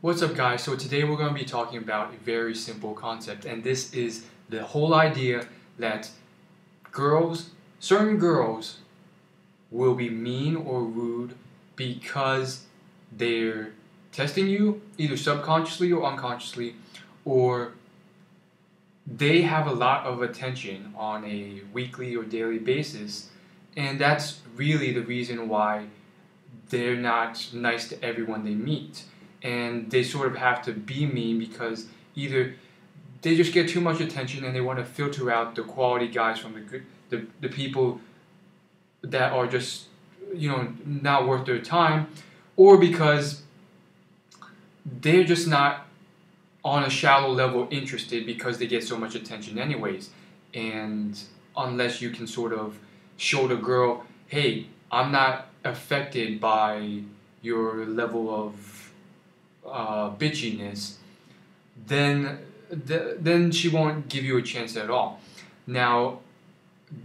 What's up, guys? So today we're going to be talking about a very simple concept, and this is the whole idea that certain girls will be mean or rude because they're testing you either subconsciously or unconsciously, or they have a lot of attention on a weekly or daily basis, and that's really the reason why they're not nice to everyone they meet. And they sort of have to be mean because either they just get too much attention and they want to filter out the quality guys from the people that are just not worth their time, or because they're just not on a shallow level interested because they get so much attention anyways. And unless you can sort of show the girl, hey, I'm not affected by your level of bitchiness, then she won't give you a chance at all. Now,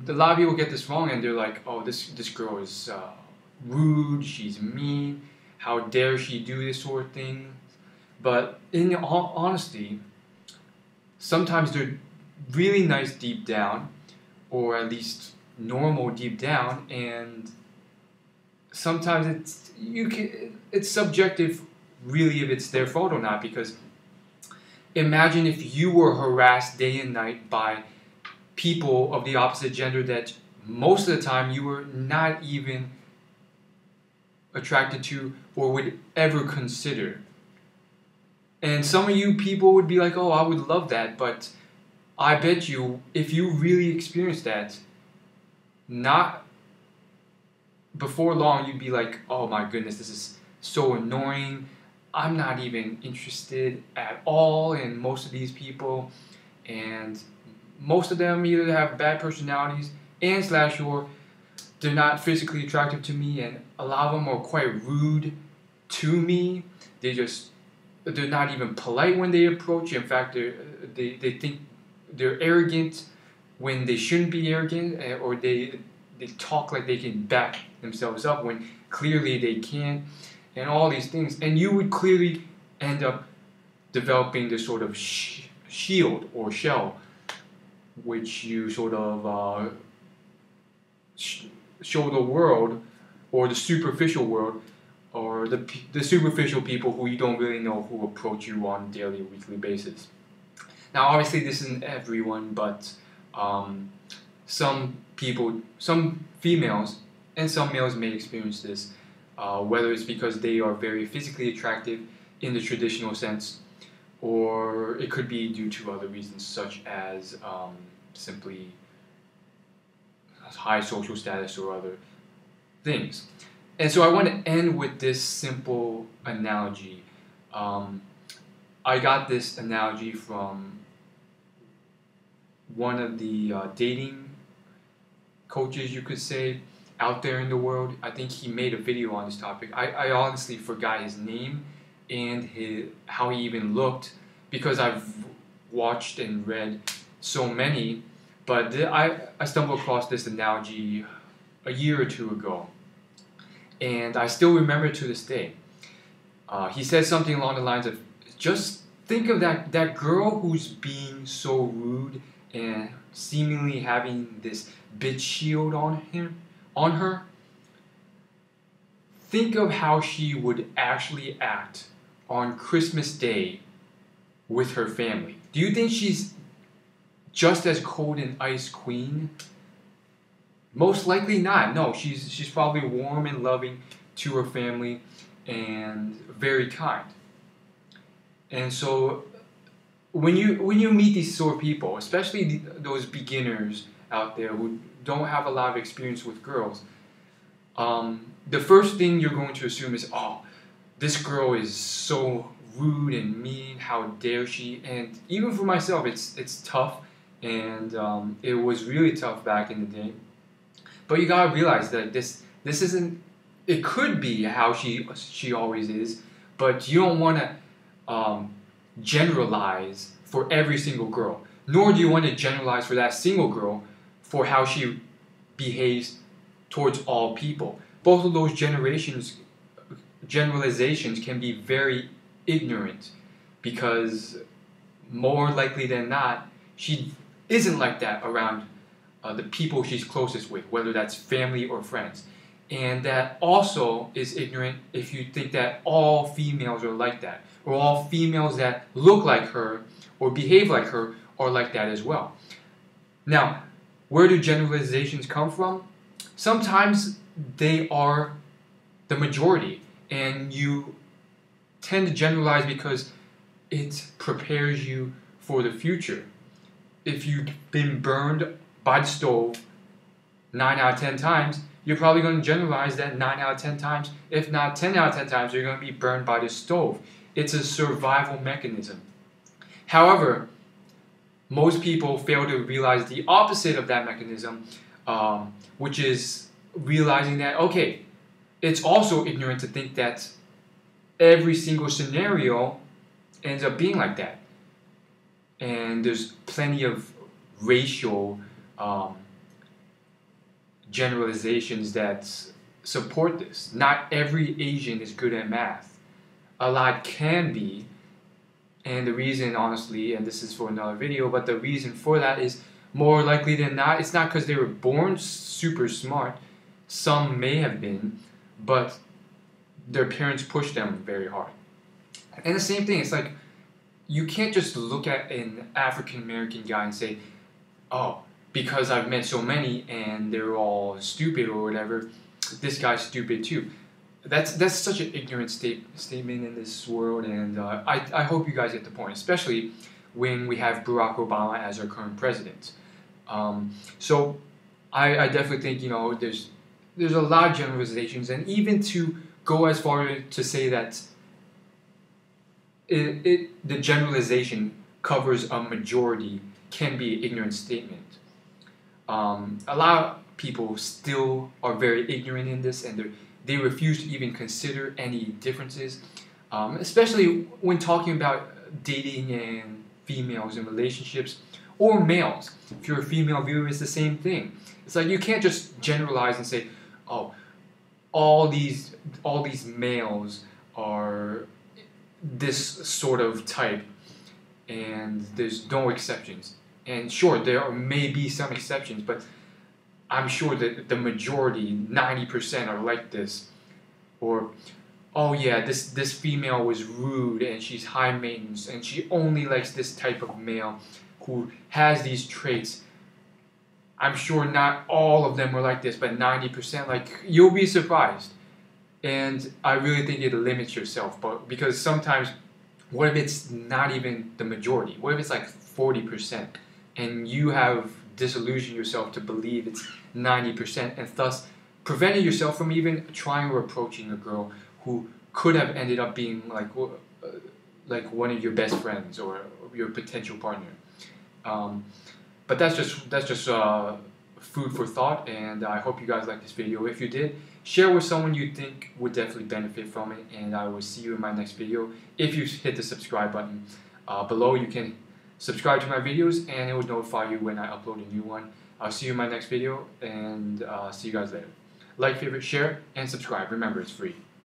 a lot of people get this wrong and they're like, oh, this girl is rude, she's mean, how dare she do this sort of thing. But in all honesty, sometimes they're really nice deep down, or at least normal deep down, and sometimes it's subjective really if it's their fault or not, because imagine if you were harassed day and night by people of the opposite gender that most of the time you were not even attracted to or would ever consider. And some of you people would be like, oh, I would love that, but I bet you if you really experienced that, not before long you'd be like, oh my goodness, this is so annoying. I'm not even interested at all in most of these people, and most of them either have bad personalities or they're not physically attractive to me, and a lot of them are quite rude to me. They're not even polite when they approach. In fact, they think they're arrogant when they shouldn't be arrogant, or they talk like they can back themselves up when clearly they can't, and all these things. And you would clearly end up developing this sort of shield or shell, which you sort of show the world, or the superficial world, or the superficial people who you don't really know, who approach you on a daily or weekly basis. Now, obviously, this isn't everyone, but some people, some females and some males may experience this, whether it's because they are very physically attractive in the traditional sense, or it could be due to other reasons, such as simply high social status or other things. And so I want to end with this simple analogy. I got this analogy from one of the dating coaches, you could say, out there in the world. I think he made a video on this topic. I honestly forgot his name and how he even looked, because I've watched and read so many, but I stumbled across this analogy a year or two ago, and I still remember it to this day. He said something along the lines of, just think of that girl who's being so rude and seemingly having this bitch shield on her. Think of how she would actually act on Christmas Day with her family. Do you think she's just as cold and ice queen? Most likely not. No, she's probably warm and loving to her family and very kind. And so when you meet these sort of people, especially those beginners out there who don't have a lot of experience with girls, the first thing you're going to assume is, oh, this girl is so rude and mean, how dare she? And even for myself, it's tough, and it was really tough back in the day. But you gotta realize that this isn't. It could be how she always is, but you don't want to generalize for every single girl. Nor do you want to generalize for that single girl for how she behaves towards all people. Both of those generalizations can be very ignorant, because more likely than not, she isn't like that around the people she's closest with, whether that's family or friends. And that also is ignorant if you think that all females are like that, or all females that look like her or behave like her are like that as well. Now, where do generalizations come from? Sometimes they are the majority, and you tend to generalize because it prepares you for the future. If you've been burned by the stove 9 out of 10 times, you're probably going to generalize that 9 out of 10 times. If not 10 out of 10 times, you're going to be burned by the stove. It's a survival mechanism. However, most people fail to realize the opposite of that mechanism, which is realizing that, okay, it's also ignorant to think that every single scenario ends up being like that. And there's plenty of racial generalizations that support this. Not every Asian is good at math. A lot can be, and the reason, honestly, and this is for another video, but the reason for that is more likely than not, it's not because they were born super smart. Some may have been, but their parents pushed them very hard. And the same thing, it's like, you can't just look at an African American guy and say, oh, because I've met so many and they're all stupid or whatever, this guy's stupid too. That's such an ignorant statement in this world, and I hope you guys get the point, especially when we have Barack Obama as our current president. So I definitely think, you know, there's a lot of generalizations, and even to go as far to say that the generalization covers a majority can be an ignorant statement. A lot of people still are very ignorant in this, and they refuse to even consider any differences, especially when talking about dating and females in relationships, or males. If you're a female viewer, it's the same thing. It's like you can't just generalize and say, oh, all these males are this sort of type, and there's no exceptions. And sure, there may be some exceptions, but I'm sure that the majority, 90%, are like this. Or, oh yeah, this female was rude and she's high maintenance and she only likes this type of male who has these traits. I'm sure not all of them are like this, but 90%, like, you'll be surprised. And I really think it limits yourself, but because sometimes, what if it's not even the majority? What if it's like 40%? And you have disillusioned yourself to believe it's 90%, and thus preventing yourself from even trying or approaching a girl who could have ended up being like one of your best friends or your potential partner. But that's just food for thought, and I hope you guys liked this video. If you did, share with someone you think would definitely benefit from it, and I will see you in my next video. If you hit the subscribe button below, you can subscribe to my videos and it will notify you when I upload a new one. I'll see you in my next video, and see you guys later. Like, favorite, share, and subscribe. Remember, it's free.